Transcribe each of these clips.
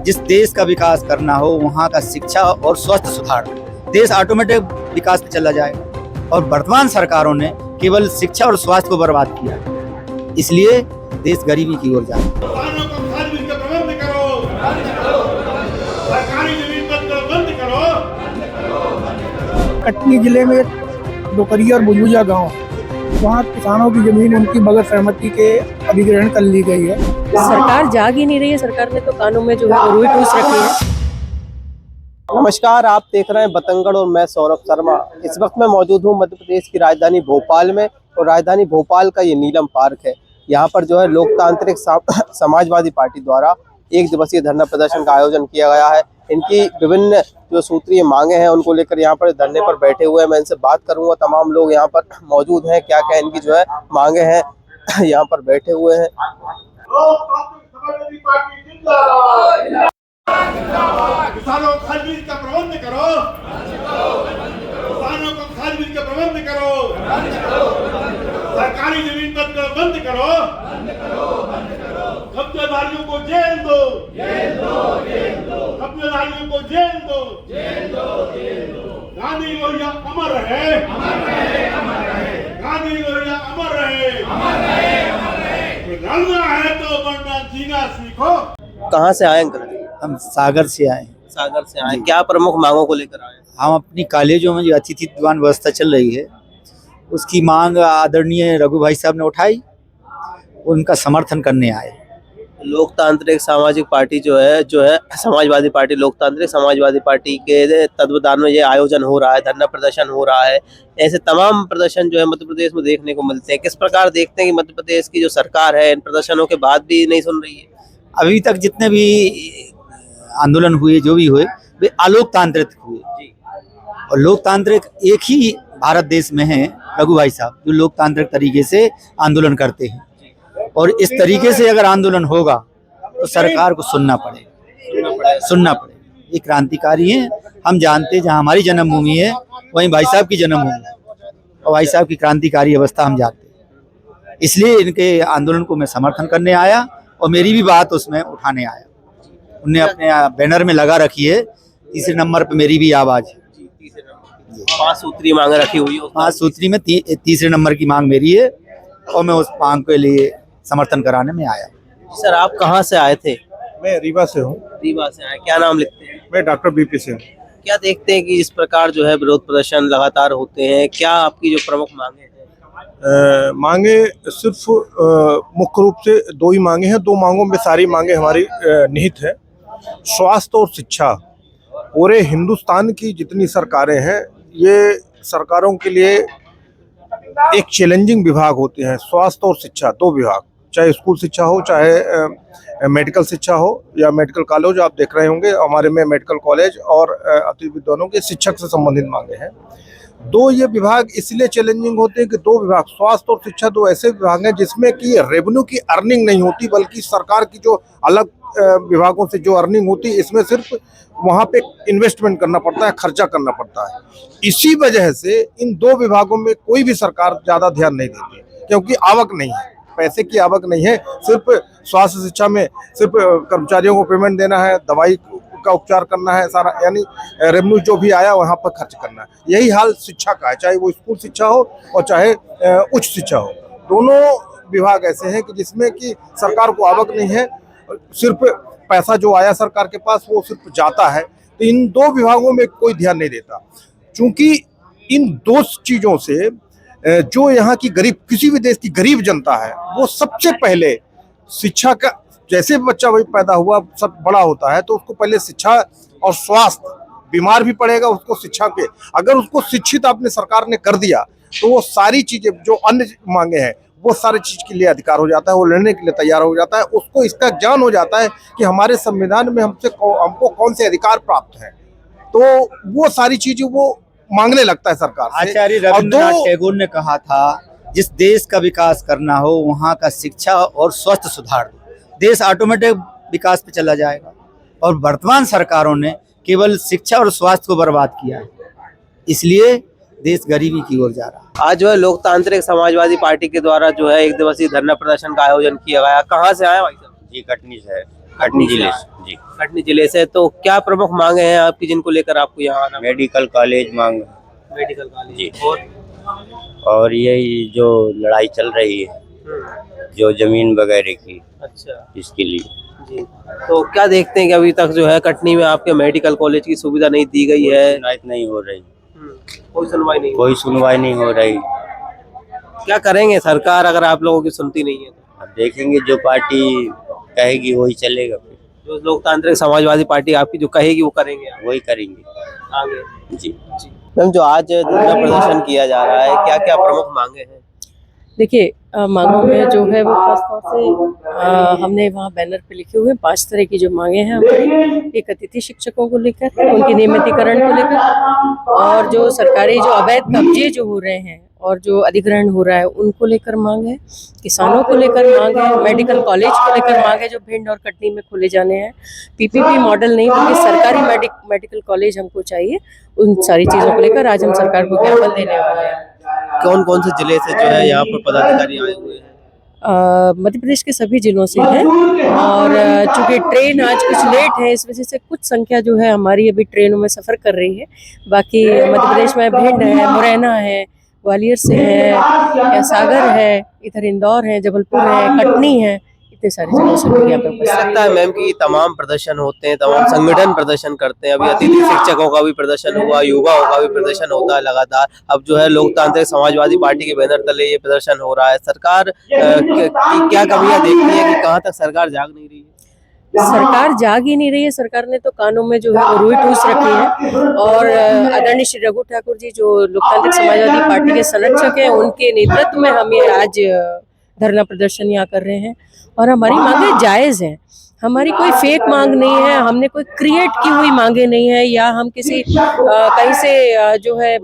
जिस देश का विकास करना हो वहाँ का शिक्षा और स्वास्थ्य सुधार, देश ऑटोमेटिक विकास पे चला जाएगा। और वर्तमान सरकारों ने केवल शिक्षा और स्वास्थ्य को बर्बाद किया, इसलिए देश गरीबी की ओर जा रहा है। कटनी जिले में डोकरिया और बुलबुलिया गांव, वहाँ किसानों की जमीन उनकी बगैर सहमति के अधिग्रहण कर ली गई है। सरकार जाग ही नहीं रही है। सरकार ने तो कानून में जो है रुई ठूस रखी है। नमस्कार, आप देख रहे हैं बतंगड़ और मैं सौरभ शर्मा। इस वक्त मैं मौजूद हूँ मध्य प्रदेश की राजधानी भोपाल में, और राजधानी भोपाल का ये नीलम पार्क है। यहाँ पर जो है लोकतांत्रिक समाजवादी पार्टी द्वारा एक दिवसीय धरना प्रदर्शन का आयोजन किया गया है। इनकी विभिन्न जो सूत्रीय मांगे हैं उनको लेकर यहाँ पर धरने पर बैठे हुए हैं। मैं इनसे बात करूंगा। तमाम लोग यहाँ पर मौजूद हैं, क्या क्या इनकी जो है मांगे हैं, यहाँ पर बैठे हुए हैं। किसानों को खाद बीज का प्रबंध करो, किसानों को खाद बीज का प्रबंध करो, सरकारी जमीन पर बंद करो, कब्जेदारियों को जेल दो, कब्जेदारियों को जेल दो। गांधी लोहिया अमर रहे, गांधी लोहिया अमर रहे। लड़ना है तो वरना जीना सीखो। कहाँ से आए अंकल? हम सागर से आए हैं। सागर से आए। क्या प्रमुख मांगों को लेकर आए? हम अपनी कॉलेजों में जो अतिथि दीवान व्यवस्था चल रही है उसकी मांग आदरणीय रघु भाई साहब ने उठाई, उनका समर्थन करने आए। लोकतांत्रिक सामाजिक पार्टी जो है समाजवादी पार्टी, लोकतांत्रिक समाजवादी पार्टी के तत्वाधान में ये आयोजन हो रहा है, धरना प्रदर्शन हो रहा है। ऐसे तमाम प्रदर्शन जो है मध्य प्रदेश में देखने को मिलते हैं। किस प्रकार देखते हैं कि मध्य प्रदेश की जो सरकार है इन प्रदर्शनों के बाद भी नहीं सुन रही है? अभी तक जितने भी आंदोलन हुए, जो भी हुए, वे अलोकतांत्रिक हुए। और लोकतांत्रिक एक ही भारत देश में है रघु भाई साहब, जो लोकतांत्रिक तरीके से आंदोलन करते हैं। और इस तरीके से अगर आंदोलन होगा तो सरकार को सुनना पड़ेगा। ये क्रांतिकारी हैं। हम जानते हैं जहाँ हमारी जन्मभूमि है वहीं भाई साहब की जन्मभूमि है, और भाई साहब की क्रांतिकारी अवस्था हम जानते हैं। इसलिए इनके आंदोलन को मैं समर्थन करने आया और मेरी भी बात उसमें उठाने आया। उनने अपने बैनर में लगा रखी है, तीसरे नंबर पे मेरी भी आवाज है। 5 सूत्री मांग रखी हुई है। 5 सूत्री में तीसरे नंबर की मांग मेरी है, और मैं उस मांग के लिए समर्थन कराने में आया। सर, आप कहाँ से आए थे? मैं रीवा से हूँ। रीवा से आए। क्या नाम लिखते हैं? मैं डॉक्टर बीपी से हूँ। क्या देखते हैं कि इस प्रकार जो है विरोध प्रदर्शन लगातार होते हैं? क्या आपकी जो प्रमुख मांगे हैं? मांगे सिर्फ मुख्य रूप से 2 ही मांगे हैं। 2 मांगों में सारी मांगे हमारी निहित है। स्वास्थ्य और शिक्षा। पूरे हिंदुस्तान की जितनी सरकारें हैं, ये सरकारों के लिए एक चैलेंजिंग विभाग होते हैं। स्वास्थ्य और शिक्षा 2 विभाग, चाहे स्कूल शिक्षा हो, चाहे मेडिकल शिक्षा हो या मेडिकल कॉलेज। आप देख रहे होंगे हमारे में मेडिकल कॉलेज और अति विद्वानों के शिक्षक से संबंधित मांगे हैं। 2 ये विभाग इसलिए चैलेंजिंग होते हैं कि 2 विभाग, स्वास्थ्य और शिक्षा, 2 ऐसे विभाग हैं जिसमें कि रेवेन्यू की अर्निंग नहीं होती, बल्कि सरकार की जो अलग विभागों से जो अर्निंग होती है, इसमें सिर्फ वहाँ पे इन्वेस्टमेंट करना पड़ता है, खर्चा करना पड़ता है। इसी वजह से इन 2 विभागों में कोई भी सरकार ज़्यादा ध्यान नहीं देती, क्योंकि आवक नहीं है, पैसे की आवक नहीं है। सिर्फ स्वास्थ्य शिक्षा में सिर्फ कर्मचारियों को पेमेंट देना है, दवाई का उपचार करना है, सारा यानी रेवेन्यू जो भी आया वहाँ पर खर्च करना है। यही हाल शिक्षा का है, चाहे वो स्कूल शिक्षा हो और चाहे उच्च शिक्षा हो। दोनों विभाग ऐसे हैं कि जिसमें कि सरकार को आवक नहीं है, सिर्फ पैसा जो आया सरकार के पास वो सिर्फ जाता है। तो इन 2 विभागों में कोई ध्यान नहीं देता, क्योंकि इन 2 चीज़ों से जो यहाँ की गरीब, किसी भी देश की गरीब जनता है, वो सबसे पहले शिक्षा का, जैसे बच्चा वही पैदा हुआ सब बड़ा होता है तो उसको पहले शिक्षा और स्वास्थ्य, बीमार भी पड़ेगा उसको शिक्षा के, अगर उसको शिक्षित आपने सरकार ने कर दिया तो वो सारी चीजें जो अन्य मांगे हैं वो सारी चीज के लिए अधिकार हो जाता है, वो लड़ने के लिए तैयार हो जाता है। उसको इसका ज्ञान हो जाता है कि हमारे संविधान में हमको कौन से अधिकार प्राप्त हैं, तो वो सारी चीजें वो मांगने लगता है सरकार से। आचार्य रविन्द्रनाथ टैगोर ने कहा था, जिस देश का विकास करना हो वहाँ का शिक्षा और स्वास्थ्य सुधार, देश ऑटोमेटिक विकास पे चला जाएगा। और वर्तमान सरकारों ने केवल शिक्षा और स्वास्थ्य को बर्बाद किया है, इसलिए देश गरीबी की ओर जा रहा है। आज जो है लोकतांत्रिक समाजवादी पार्टी के द्वारा जो है एक दिवसीय धरना प्रदर्शन का आयोजन किया गया। कहाँ से आए भाई साहब? जी, कटनी से है। कटनी जिले से जी। कटनी जिले से। तो क्या प्रमुख मांगे हैं आपकी जिनको लेकर आपको यहाँ आना? मेडिकल कॉलेज मांग मेडिकल कॉलेज जी। और और यही जो लड़ाई चल रही है जो जमीन वगैरह की, अच्छा इसके लिए जी। तो क्या देखते हैं कि अभी तक जो है कटनी में आपके मेडिकल कॉलेज की सुविधा नहीं दी गई है? सुनवाई नहीं हो रही, कोई सुनवाई नहीं। कोई सुनवाई नहीं हो रही। क्या करेंगे सरकार अगर आप लोगों की सुनती नहीं है तो? अब देखेंगे जो पार्टी कहेगी वही चलेगा, फिर जो लोकतांत्रिक समाजवादी पार्टी आपकी जो कहेगी वो करेंगे आप वही करेंगे आगे। जी। मैम, जो आज धरना प्रदर्शन किया जा रहा है, क्या क्या प्रमुख मांगे हैं? देखिए मांगों में जो है वो खास तौर से हमने वहाँ बैनर पे लिखे हुए 5 तरह की जो मांगे हैं हमारी। एक अतिथि शिक्षकों को लेकर, उनके नियमितीकरण को लेकर, और जो सरकारी जो अवैध कब्जे जो हो रहे हैं और जो अधिग्रहण हो रहा है उनको लेकर मांग है। किसानों को लेकर मांग है। मेडिकल कॉलेज को लेकर मांग है जो भिंड और कटनी में खोले जाने हैं। पीपीपी मॉडल नहीं बल्कि सरकारी मेडिकल कॉलेज हमको चाहिए। उन सारी चीज़ों को लेकर आज हम सरकार को ज्ञापन देने वाले हैं। कौन कौन से जिले से जो है यहाँ पर पदाधिकारी आए हुए हैं? मध्य प्रदेश के सभी जिलों से हैं, और चूंकि ट्रेन आज कुछ लेट है इस वजह से कुछ संख्या जो है हमारी अभी ट्रेनों में सफ़र कर रही है। बाकी मध्य प्रदेश में भिंड है, मुरैना है, ग्वालियर से है, या सागर है, इधर इंदौर है, जबलपुर है, कटनी है, इतने सारे जिलों से लोग यहाँ पे उपस्थित हैं। लगता है मैम कि तमाम प्रदर्शन होते हैं, तमाम संगठन प्रदर्शन करते हैं। अभी अतिथि शिक्षकों का भी प्रदर्शन हुआ, युवाओं का भी प्रदर्शन होता है लगातार। अब जो है लोकतांत्रिक समाजवादी पार्टी के बैनर तले ये प्रदर्शन हो रहा है। सरकार क्या कमियां देखती है कि कहाँ तक सरकार जाग नहीं रही है? सरकार जाग ही नहीं रही है। सरकार ने तो कानों में जो है वो रुई ठूस रखी है, और आदरणीय श्री रघु ठाकुर जी जो लोकतांत्रिक समाजवादी पार्टी के संरक्षक हैं, उनके नेतृत्व में हम ये आज धरना प्रदर्शन यहाँ कर रहे हैं। और हमारी मांगे जायज़ हैं, हमारी कोई फेक मांग नहीं है, हमने कोई क्रिएट की हुई मांगे नहीं है, या हम किसी कहीं से जो है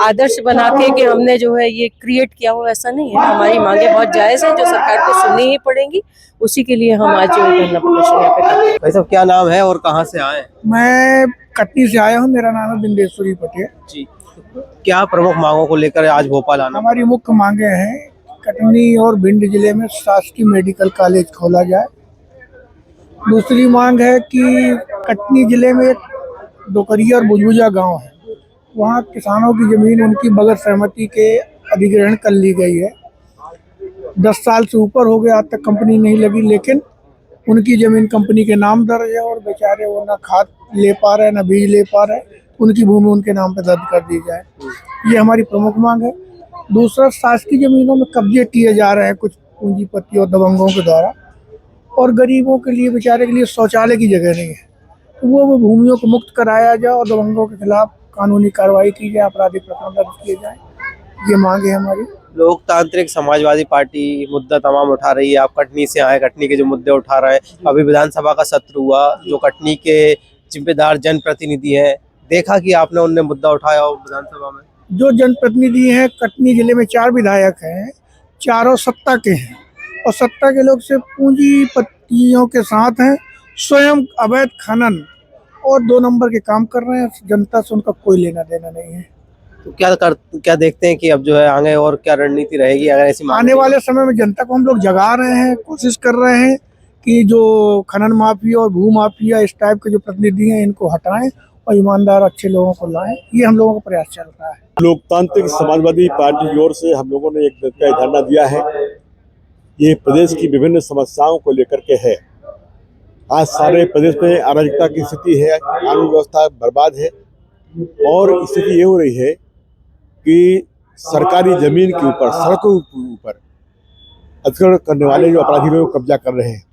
आदर्श बना के कि हमने जो है ये क्रिएट किया हो, ऐसा नहीं है। हमारी मांगे बहुत जायज़ हैं जो सरकार को सुननी ही पड़ेंगी। उसी के लिए हम आज धरना प्रदर्शन यहाँ पे कर रहे हैं। भाई साहब, क्या नाम है और कहाँ से आए? मैं कटनी से आया हूँ। मेरा नाम है बिंदेश्वरी पटेल जी। क्या प्रमुख मांगों को लेकर आज भोपाल आना? हमारी मुख्य मांगे हैं कटनी और भिंड जिले में शासकीय मेडिकल कॉलेज खोला जाए। दूसरी मांग है कि कटनी जिले में एक डोकरिया और बुजुजा गांव है, वहाँ किसानों की जमीन उनकी बगैर सहमति के अधिग्रहण कर ली गई है। 10 साल से ऊपर हो गया, आज तक कंपनी नहीं लगी, लेकिन उनकी जमीन कंपनी के नाम दर्ज है और बेचारे वो ना खाद ले पा रहे, ना बीज ले पा रहे। उनकी भूमि उनके नाम पे दर्ज कर दी जाए, ये हमारी प्रमुख मांग है। दूसरा, शासकीय जमीनों में कब्जे किए जा रहे हैं कुछ पूंजीपति और दबंगों के द्वारा, और गरीबों के लिए, बेचारे के लिए शौचालय की जगह नहीं है, तो वो भूमियों को मुक्त कराया जाए और दबंगों के खिलाफ कानूनी कार्रवाई की जाए, आपराधिक प्रकरण दर्ज किए जाए। ये मांग है हमारी। लोकतांत्रिक समाजवादी पार्टी मुद्दा तमाम उठा रही है। आप कटनी से आए, कटनी के जो मुद्दे उठा रहे हैं। अभी विधानसभा का सत्र हुआ, जो कटनी के जिम्मेदार जनप्रतिनिधि हैं, देखा कि आपने उनने मुद्दा उठाया हो विधानसभा में? जो जनप्रतिनिधि हैं, कटनी जिले में 4 विधायक हैं, चारों सत्ता के हैं, और सत्ता के लोग से पूंजीपतियों के साथ हैं, स्वयं अवैध खनन और 2 नंबर के काम कर रहे हैं। जनता से उनका कोई लेना देना नहीं है। तो क्या देखते हैं कि अब जो है आगे और क्या रणनीति रहेगी अगर ऐसी आने वाले समय में जनता को हम लोग जगा रहे हैं, कोशिश कर रहे हैं कि जो खनन माफिया और भू माफिया इस टाइप के जो प्रतिनिधि हैं, इनको हटाएं और ईमानदार अच्छे लोगों को लाएं। ये हम लोगों का प्रयास चल रहा है। लोकतांत्रिक समाजवादी पार्टी की ओर से हम लोगों ने एक धरना दिया है। ये प्रदेश की विभिन्न समस्याओं को लेकर के है। आज सारे प्रदेश में अराजकता की स्थिति है, कानून व्यवस्था बर्बाद है, और स्थिति ये हो रही है कि सरकारी जमीन के ऊपर, सड़कों के ऊपर अतिक्रमण करने वाले जो अपराधी लोग कब्जा कर रहे हैं,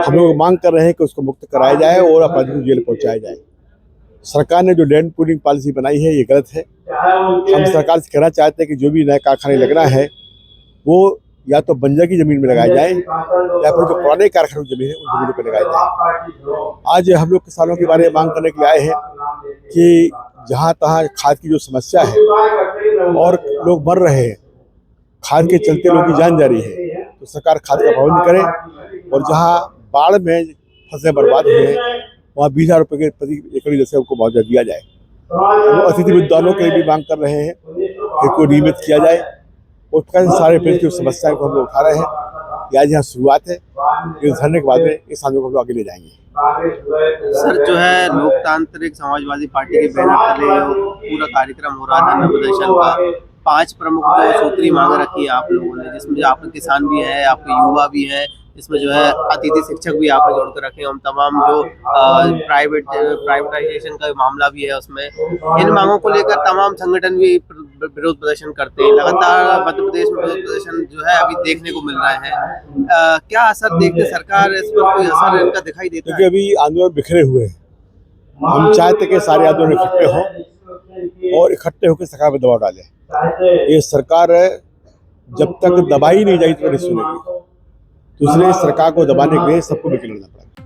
हम लोग मांग कर रहे हैं कि उसको मुक्त कराया जाए और अपराधियों को जेल पहुंचाया जाए। सरकार ने जो लैंड पूलिंग पॉलिसी बनाई है, ये गलत है। हम सरकार से कहना चाहते हैं कि जो भी नए कारखाने लगना है वो या तो बंजर की जमीन में लगाया जाए, या फिर जो पुराने कारखानों की जमीन है उन जमीनों पर लगाया जाए। आज हम लोग किसानों के बारे में मांग करने के लिए आए हैं कि जहाँ तहाँ खाद की जो समस्या है और लोग मर रहे हैं, खाद के चलते लोगों की जान जा रही है, तो सरकार खाद का प्रबंध करे, और जहाँ बाढ़ में फसलें बर्बाद हुए हैं वहाँ 20,000 रुपये के प्रति एकड़ जैसे उनको मुआवजा दिया जाए। हम अतिथि विद्वानों के लिए भी मांग कर रहे हैं कि इनको नियमित किया जाए, और सारे प्रदेश की समस्याएं को हम लोग उठा रहे हैं। आज यहाँ शुरुआत है, इस धरने के बाद में इस आंदोलन को हम लोग आगे ले जाएंगे। सर जो है लोकतांत्रिक समाजवादी पार्टी के बैनर तले पूरा कार्यक्रम हो रहा है धरना प्रदर्शन का। 5 प्रमुख जो सूत्री मांग रखी है आप लोगों ने, जिसमें जो आपके किसान भी है, आपके युवा भी है, इसमें जो है अतिथि शिक्षक भी आपने जोड़ कर रखे हैं, और तमाम जो प्राइवेटाइजेशन का मामला भी है उसमें। इन मांगों को लेकर तमाम संगठन भी विरोध प्रदर्शन करते हैं। लगातार मध्य प्रदेश में विरोध प्रदर्शन जो है अभी देखने को मिल रहे हैं। क्या असर देखते सरकार इस पर, कोई असर इनका दिखाई देता क्योंकि है? अभी आंदोलन बिखरे हुए हैं, हम चाहते कि सारे आंदोलन इकट्ठे हों और इकट्ठे होकर सरकार पर दबाव डालें। ये सरकार जब तक दबाई नहीं जाएगी तो नहीं सुनेगी, तो इसलिए सरकार को दबाने के लिए सबको मिलकर लड़ना पड़ेगा।